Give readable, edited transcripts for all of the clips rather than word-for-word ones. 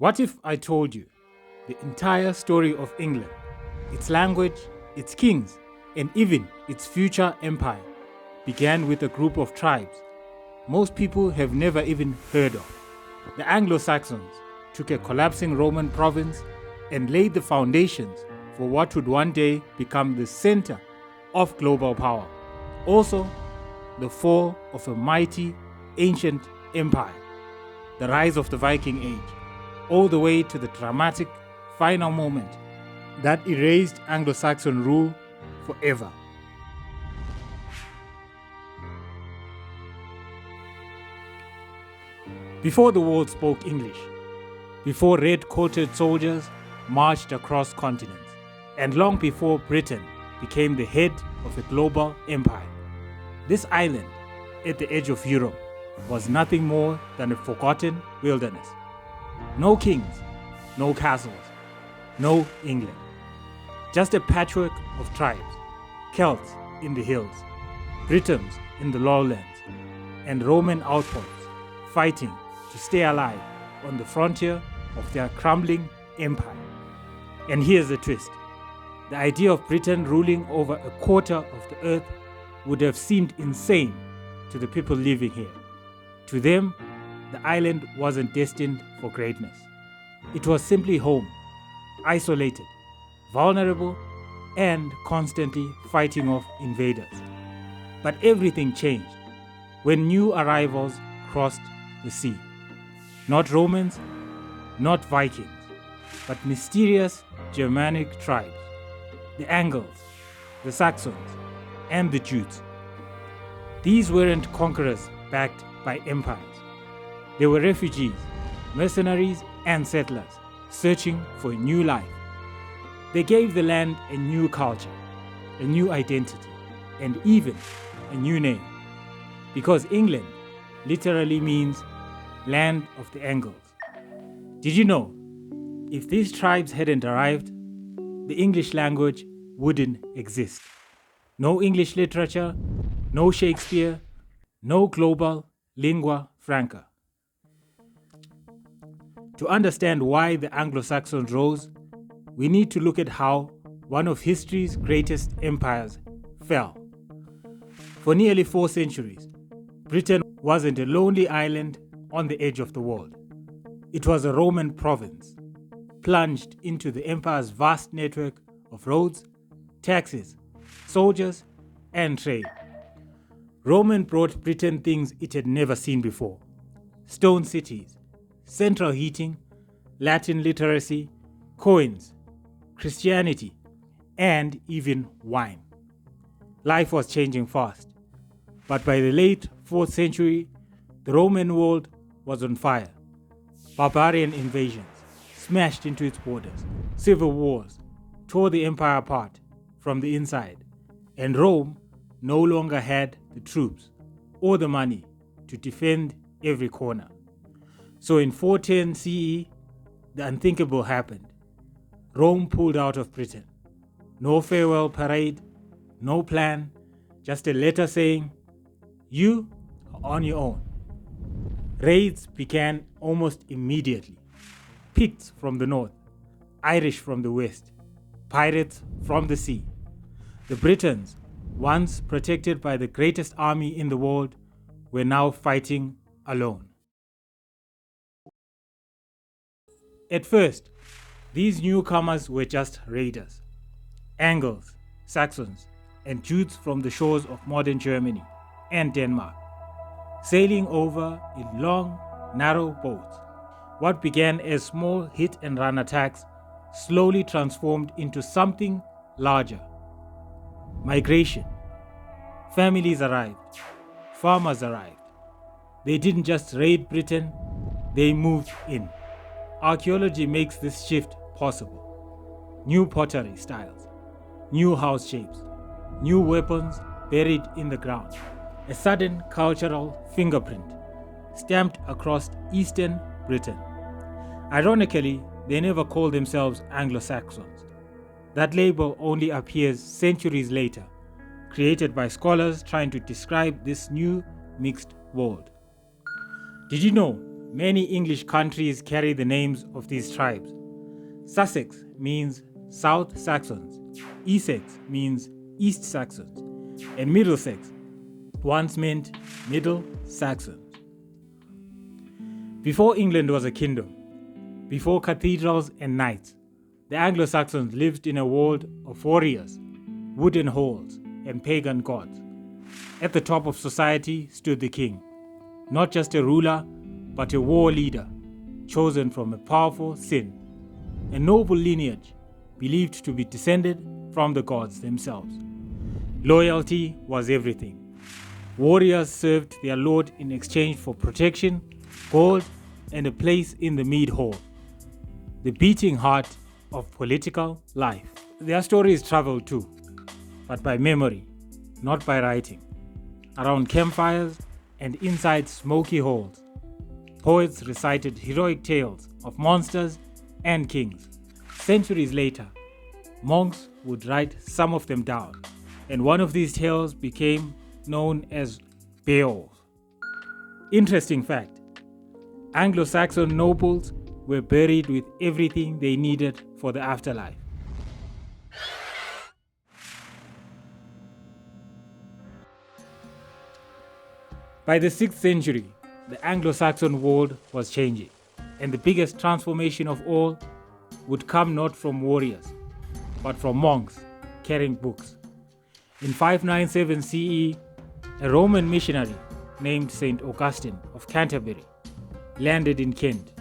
What if I told you the entire story of England, its language, its kings, and even its future empire began with a group of tribes most people have never even heard of? The Anglo-Saxons took a collapsing Roman province and laid the foundations for what would one day become the center of global power. Also, the fall of a mighty ancient empire, the rise of the Viking Age, all the way to the dramatic final moment that erased Anglo-Saxon rule forever. Before the world spoke English, before red-coated soldiers marched across continents, and long before Britain became the head of a global empire, this island at the edge of Europe was nothing more than a forgotten wilderness. No kings, no castles, no England. Just a patchwork of tribes, Celts in the hills, Britons in the lowlands, and Roman outposts fighting to stay alive on the frontier of their crumbling empire. And here's the twist. The idea of Britain ruling over a quarter of the earth would have seemed insane to the people living here. To them, the island wasn't destined for greatness. It was simply home, isolated, vulnerable, and constantly fighting off invaders. But everything changed when new arrivals crossed the sea. Not Romans, not Vikings, but mysterious Germanic tribes, the Angles, the Saxons, and the Jutes. These weren't conquerors backed by empires. They were refugees, mercenaries, and settlers searching for a new life. They gave the land a new culture, a new identity, and even a new name. Because England literally means land of the Angles. Did you know, if these tribes hadn't arrived, the English language wouldn't exist. No English literature, no Shakespeare, no global lingua franca. To understand why the Anglo-Saxons rose, we need to look at how one of history's greatest empires fell. For nearly 4 centuries, Britain wasn't a lonely island on the edge of the world. It was a Roman province, plunged into the empire's vast network of roads, taxes, soldiers, and trade. Rome brought Britain things it had never seen before: stone cities, central heating, Latin literacy, coins, Christianity, and even wine. Life was changing fast, but by the late 4th century, the Roman world was on fire. Barbarian invasions smashed into its borders, civil wars tore the empire apart from the inside, and Rome no longer had the troops or the money to defend every corner. So in 410 CE, the unthinkable happened. Rome pulled out of Britain. No farewell parade, no plan, just a letter saying, "You are on your own." Raids began almost immediately. Picts from the north, Irish from the west, pirates from the sea. The Britons, once protected by the greatest army in the world, were now fighting alone. At first, these newcomers were just raiders. Angles, Saxons, and Jutes from the shores of modern Germany and Denmark, sailing over in long, narrow boats. What began as small hit-and-run attacks slowly transformed into something larger. Migration. Families arrived. Farmers arrived. They didn't just raid Britain, they moved in. Archaeology makes this shift possible. New pottery styles, new house shapes, new weapons buried in the ground. A sudden cultural fingerprint stamped across Eastern Britain. Ironically, they never called themselves Anglo-Saxons. That label only appears centuries later, created by scholars trying to describe this new mixed world. Did you know Many English countries carry the names of these tribes. Sussex means South Saxons, Essex means East Saxons, and Middlesex once meant Middle Saxons. Before England was a kingdom, before cathedrals and knights, the Anglo-Saxons lived in a world of warriors, wooden halls, and pagan gods. At the top of society stood the king, not just a ruler, but a war leader, chosen from a powerful sin, a noble lineage believed to be descended from the gods themselves. Loyalty was everything. Warriors served their lord in exchange for protection, gold, and a place in the mead hall, the beating heart of political life. Their stories traveled too, but by memory, not by writing. Around campfires and inside smoky halls, poets recited heroic tales of monsters and kings. Centuries later, monks would write some of them down, and one of these tales became known as Beowulf. Interesting fact, Anglo-Saxon nobles were buried with everything they needed for the afterlife. By the 6th century, the Anglo-Saxon world was changing, and the biggest transformation of all would come not from warriors, but from monks carrying books. In 597 CE, a Roman missionary named Saint Augustine of Canterbury landed in Kent,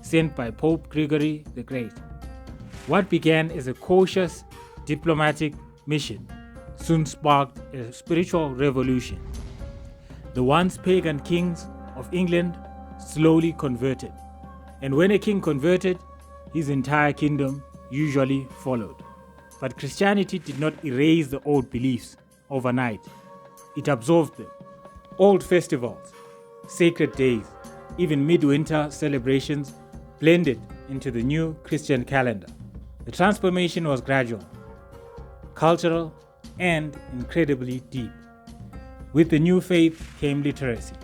sent by Pope Gregory the Great. What began as a cautious diplomatic mission soon sparked a spiritual revolution. The once pagan kings of England slowly converted, and when a king converted, his entire kingdom usually followed. But Christianity did not erase the old beliefs overnight. It absorbed them. Old festivals, sacred days, even midwinter celebrations blended into the new Christian calendar. The transformation was gradual, cultural, and incredibly deep. With the new faith came literacy.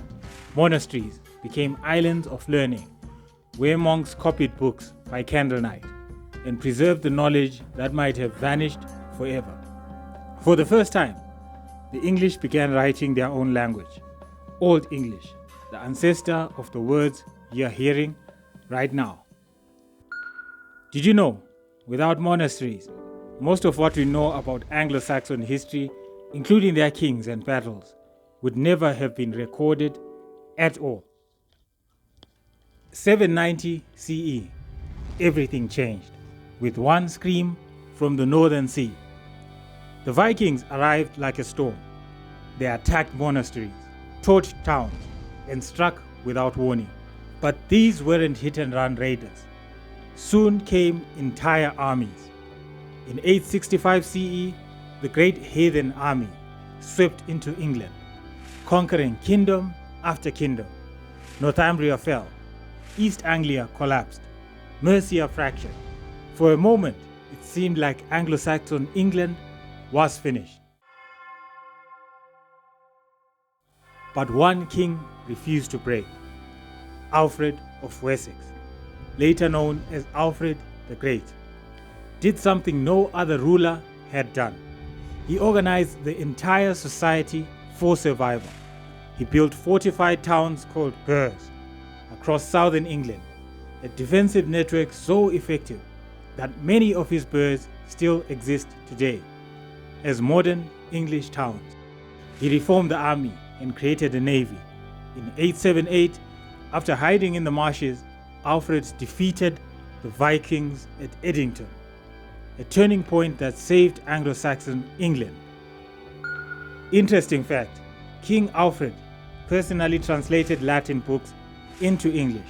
Monasteries became islands of learning, where monks copied books by candlelight and preserved the knowledge that might have vanished forever. For the first time, the English began writing their own language, Old English, the ancestor of the words you're hearing right now. Did you know, without monasteries, most of what we know about Anglo-Saxon history, including their kings and battles, would never have been recorded at all. 790 CE, everything changed, with one scream from the northern sea. The Vikings arrived like a storm. They attacked monasteries, torched towns, and struck without warning. But these weren't hit-and-run raiders. Soon came entire armies. In 865 CE, the Great Heathen Army swept into England, conquering kingdom after kingdom. Northumbria fell, East Anglia collapsed, Mercia fractured. For a moment, it seemed like Anglo-Saxon England was finished. But one king refused to break, Alfred of Wessex, later known as Alfred the Great, did something no other ruler had done. He organized the entire society for survival. He built fortified towns called burghs across southern England, a defensive network so effective that many of his burghs still exist today as modern English towns. He reformed the army and created a navy. In 878, after hiding in the marshes, Alfred defeated the Vikings at Edington, a turning point that saved Anglo-Saxon England. Interesting fact, King Alfred personally translated Latin books into English,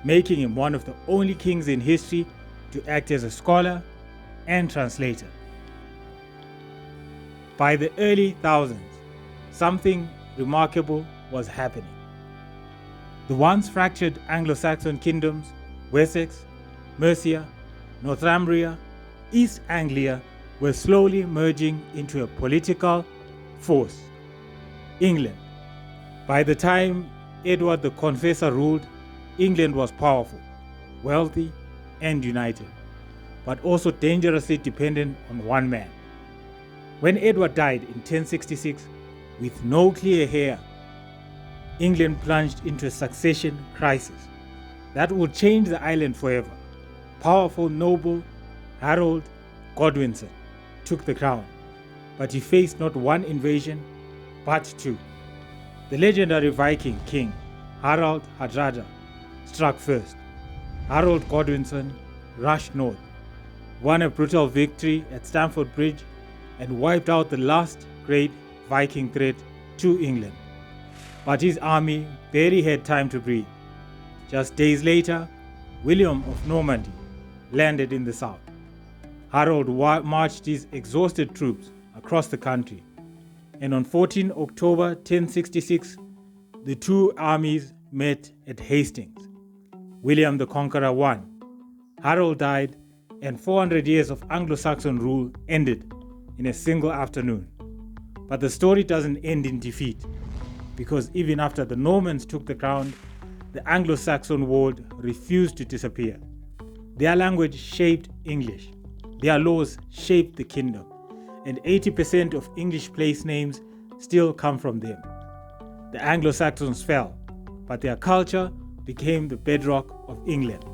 making him one of the only kings in history to act as a scholar and translator. By the early thousands, something remarkable was happening. The once fractured Anglo-Saxon kingdoms, Wessex, Mercia, Northumbria, East Anglia, were slowly merging into a political force, England. By the time Edward the Confessor ruled, England was powerful, wealthy, and united, but also dangerously dependent on one man. When Edward died in 1066, with no clear heir, England plunged into a succession crisis that would change the island forever. Powerful noble Harold Godwinson took the crown, but he faced not one invasion, but two. The legendary Viking king Harald Hardrada struck first. Harold Godwinson rushed north, won a brutal victory at Stamford Bridge, and wiped out the last great Viking threat to England. But his army barely had time to breathe. Just days later, William of Normandy landed in the south. Harold marched his exhausted troops across the country, and on 14 October 1066, the two armies met at Hastings. William the Conqueror won. Harold died, and 400 years of Anglo-Saxon rule ended in a single afternoon. But the story doesn't end in defeat, because even after the Normans took the ground, the Anglo-Saxon world refused to disappear. Their language shaped English, their laws shaped the kingdom, and 80% of English place names still come from them. The Anglo-Saxons fell, but their culture became the bedrock of England.